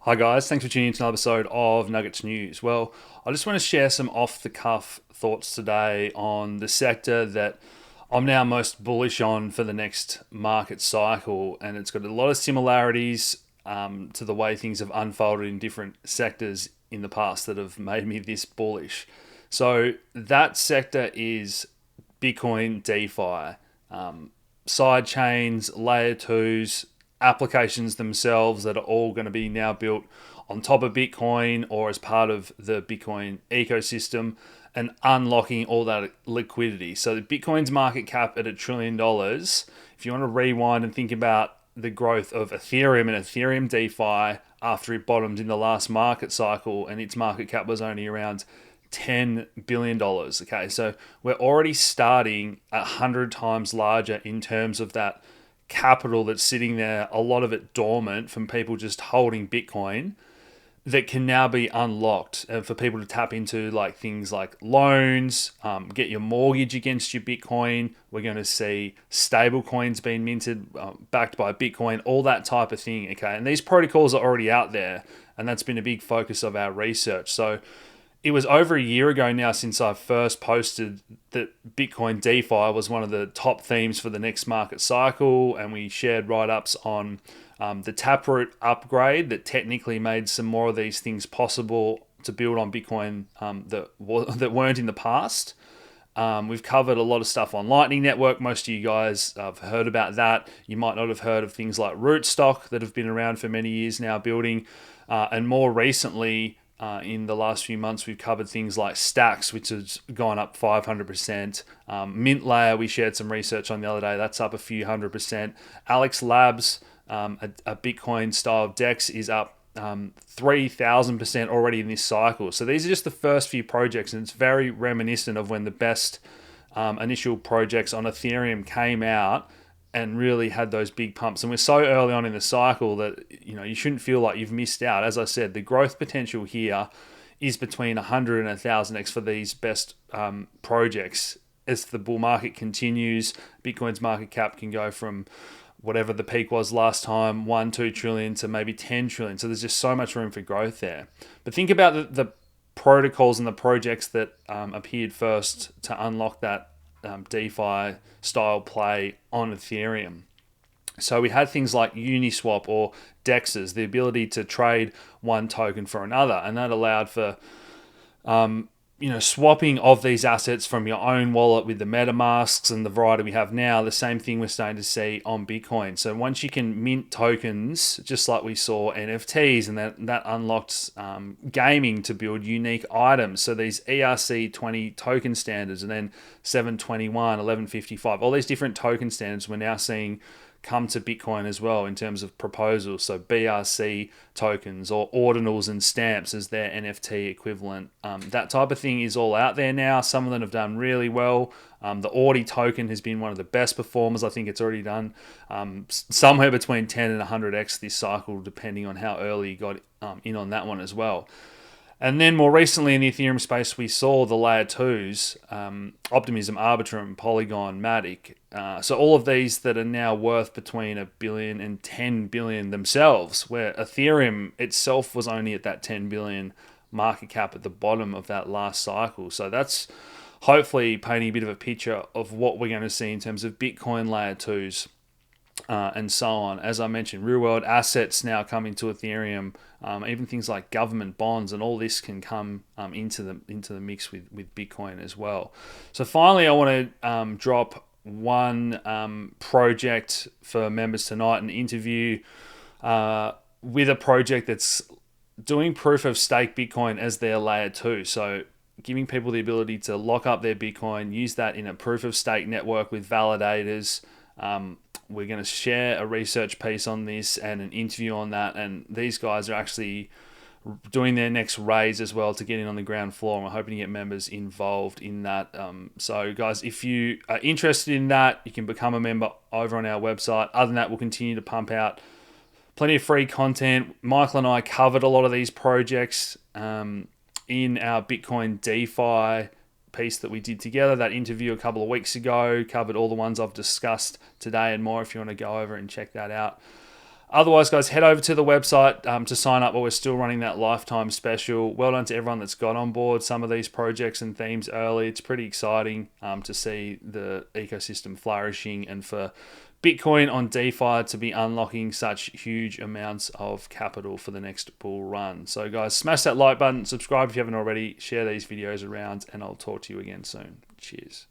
Hi guys, thanks for tuning in to another episode of Nuggets News. Well, I just want to share some off-the-cuff thoughts today on the sector that I'm now most bullish on for the next market cycle, and it's got a lot of similarities to the way things have unfolded in different sectors in the past that have made me this bullish. So that sector is Bitcoin DeFi, side chains, layer twos, applications themselves that are all going to be now built on top of Bitcoin or as part of the Bitcoin ecosystem and unlocking all that liquidity. So the Bitcoin's market cap at $1 trillion. If you want to rewind and think about the growth of Ethereum and Ethereum DeFi after it bottomed in the last market cycle and its market cap was only around $10 billion. Okay, so we're already starting 100 times larger in terms of that capital that's sitting there, a lot of it dormant from people just holding Bitcoin, that can now be unlocked for people to tap into, like things like loans, get your mortgage against your Bitcoin. We're going to see stable coins being minted, backed by Bitcoin, all that type of thing. Okay, and these protocols are already out there, and that's been a big focus of our research. So it was over a year ago now since I first posted that Bitcoin DeFi was one of the top themes for the next market cycle, and we shared write-ups on the Taproot upgrade that technically made some more of these things possible to build on Bitcoin that weren't in the past. We've covered a lot of stuff on Lightning Network. Most of you guys have heard about that. You might not have heard of things like Rootstock that have been around for many years now building, and more recently, in the last few months, we've covered things like Stacks, which has gone up 500%. Mint Layer, we shared some research on the other day. That's up a few 100%. Alex Labs, a Bitcoin style DEX, is up 3,000% already in this cycle. So these are just the first few projects, and it's very reminiscent of when the best initial projects on Ethereum came out and really had those big pumps. And we're so early on in the cycle that you shouldn't feel like you've missed out. As I said, the growth potential here is between 100 and 1,000x for these best projects. As the bull market continues, Bitcoin's market cap can go from whatever the peak was last time, 2 trillion to maybe 10 trillion. So there's just so much room for growth there. But think about the protocols and the projects that appeared first to unlock that DeFi style play on Ethereum. So we had things like Uniswap or DEXs, the ability to trade one token for another, and that allowed for swapping of these assets from your own wallet with the MetaMasks and the variety we have now. The same thing we're starting to see on Bitcoin. So once you can mint tokens, just like we saw NFTs, and that unlocked gaming to build unique items. So these ERC20 token standards, and then 721, 1155, all these different token standards we're now seeing come to Bitcoin as well in terms of proposals. So BRC tokens or ordinals and stamps as their NFT equivalent. That type of thing is all out there now. Some of them have done really well. The Audi token has been one of the best performers. I think it's already done somewhere between 10 and 100x this cycle, depending on how early you got in on that one as well. And then more recently in the Ethereum space, we saw the layer twos, Optimism, Arbitrum, Polygon, Matic. So all of these that are now worth between $1 billion and $10 billion themselves, where Ethereum itself was only at that 10 billion market cap at the bottom of that last cycle. So that's hopefully painting a bit of a picture of what we're going to see in terms of Bitcoin layer twos. And so on. As I mentioned, real world assets now coming to Ethereum, even things like government bonds, and all this can come into the mix with Bitcoin as well. So finally, I want to drop one project for members tonight, an interview with a project that's doing proof of stake Bitcoin as their layer 2. So giving people the ability to lock up their Bitcoin, use that in a proof of stake network with validators. We're going to share a research piece on this and an interview on that. And these guys are actually doing their next raise as well to get in on the ground floor. And we're hoping to get members involved in that. So guys, if you are interested in that, you can become a member over on our website. Other than that, we'll continue to pump out plenty of free content. Michael and I covered a lot of these projects in our Bitcoin DeFi piece that we did together. That interview a couple of weeks ago covered all the ones I've discussed today and more if you want to go over and check that out. Otherwise, guys, head over to the website to sign up while we're still running that lifetime special. Well done to everyone that's got on board some of these projects and themes early. It's pretty exciting to see the ecosystem flourishing and for Bitcoin on DeFi to be unlocking such huge amounts of capital for the next bull run. So guys, smash that like button, subscribe if you haven't already, share these videos around, and I'll talk to you again soon. Cheers.